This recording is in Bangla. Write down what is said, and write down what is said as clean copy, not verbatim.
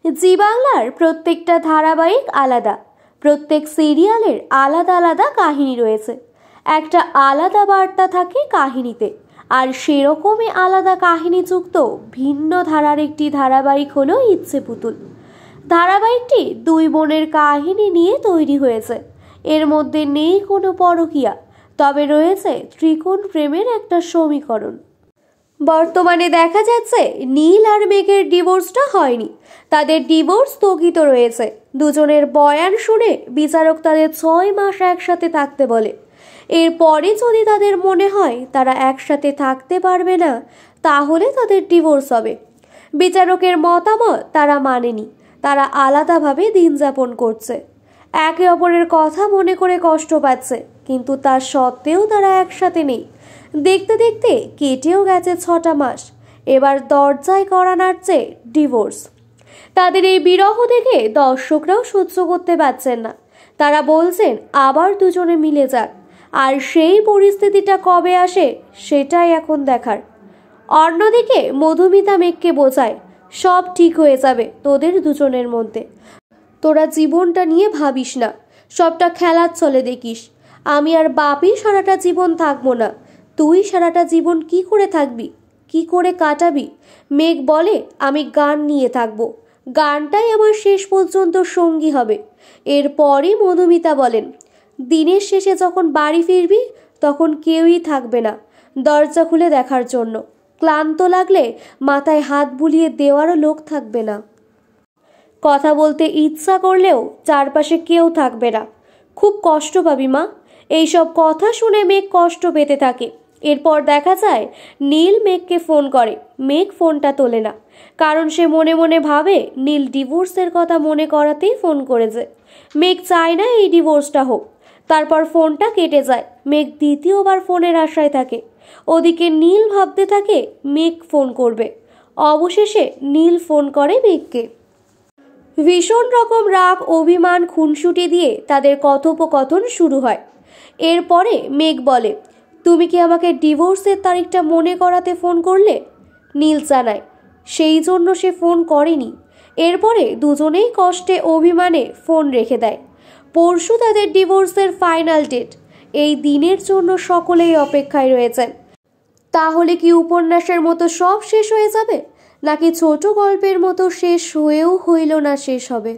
জি বাংলার প্রত্যেকটা ধারাবাহিক আলাদা, প্রত্যেক সিরিয়ালের আলাদা আলাদা কাহিনী রয়েছে, একটা আলাদা বার্তা থাকে কাহিনীতে। আর সেরকমই আলাদা কাহিনীযুক্ত ভিন্ন ধারার একটি ধারাবাহিক হলো ইচ্ছে পুতুল। ধারাবাহিকটি দুই বোনের কাহিনী নিয়ে তৈরি হয়েছে। এর মধ্যে নেই কোনো পরকীয়া, তবে রয়েছে ত্রিকোণ প্রেমের একটা সমীকরণ। বর্তমানে দেখা যাচ্ছে নীল আর মেঘের ডিভোর্সটা হয়নি, তাদের ডিভোর্স স্থগিত রয়েছে। দুজনের বয়ান শুনে বিচারক তাদের 6 মাস একসাথে থাকতে বলে। এরপরে যদি তাদের মনে হয় তারা একসাথে থাকতে পারবে না, তাহলে তাদের ডিভোর্স হবে। বিচারকের মতামত তারা মানেনি, তারা আলাদাভাবে দিন যাপন করছে, একে অপরের কথা মনে করে কষ্ট পাচ্ছে, কিন্তু তার সত্ত্বেও তারা একসাথে নেই। দেখতে দেখতে কেটেও গেছে 6টা মাস, এবার দরজায় কড়া নাড়ছে ডিভোর্স। তাদের এই বিরহ দেখে দর্শকরাও সহ্য করতে পারছেন না, তারা বলছেন আবার দুজনে মিলে যাক। আর সেই পরিস্থিতিটা কবে আসে সেটাই এখন দেখার। অন্যদিকে মধুমিতা মেঘকে বোঝায়, সব ঠিক হয়ে যাবে তোদের দুজনের মধ্যে, তোরা জীবনটা নিয়ে ভাবিস না, সবটা খেলার চলে দেখিস। আমি আর বাপি সারাটা জীবন থাকবো না, তুই সারাটা জীবন কি করে থাকবি, কি করে কাটাবি? মেঘ বলে আমি গান নিয়ে থাকবো, গানটাই আমার শেষ পর্যন্ত সঙ্গী হবে। এরপরই মধুমিতা বলেন, দিনের শেষে যখন বাড়ি ফিরবি তখন কেউই থাকবে না দরজা খুলে দেখার জন্য, ক্লান্ত লাগলে মাথায় হাত বুলিয়ে দেওয়ারও লোক থাকবে না, কথা বলতে ইচ্ছা করলেও চারপাশে কেউ থাকবে না, খুব কষ্ট পাবি মা। এইসব কথা শুনে মেঘ কষ্ট পেতে থাকে। এরপর দেখা যায় নীল মেঘকে ফোন করে, মেঘ ফোনটা তোলে না, কারণ সে মনে মনে ভাবে নীল ডিভোর্সের কথা মনে করাতেই ফোন করেছে। মেঘ চায় না এই ডিভোর্সটা হোক। তারপর ফোনটা কেটে যায়, মেঘ দ্বিতীয়বার ফোনের আশায় থাকে। ওদিকে নীল ভাবতে থাকে মেঘ ফোন করবে। অবশেষে নীল ফোন করে মেঘকে। ভীষণ রকম রাগ অভিমান খুনসুটি দিয়ে তাদের কথোপকথন শুরু হয়। এরপরে মেঘ বলে, তুমি কি আমাকে ডিভোর্সের তারিখটা মনে করাতে ফোন করলে? নীল জানায় সেই জন্য সে ফোন করেনি। এরপরে দুজনেই কষ্টে অভিমানে ফোন রেখে দেয়। পরশু তাদের ডিভোর্সের ফাইনাল ডেট, এই দিনের জন্য সকলেই অপেক্ষায় রয়েছেন। তাহলে কি উপন্যাসের মতো সব শেষ হয়ে যাবে, নাকি ছোট গল্পের মতো শেষ হয়েও হইল না শেষ হবে?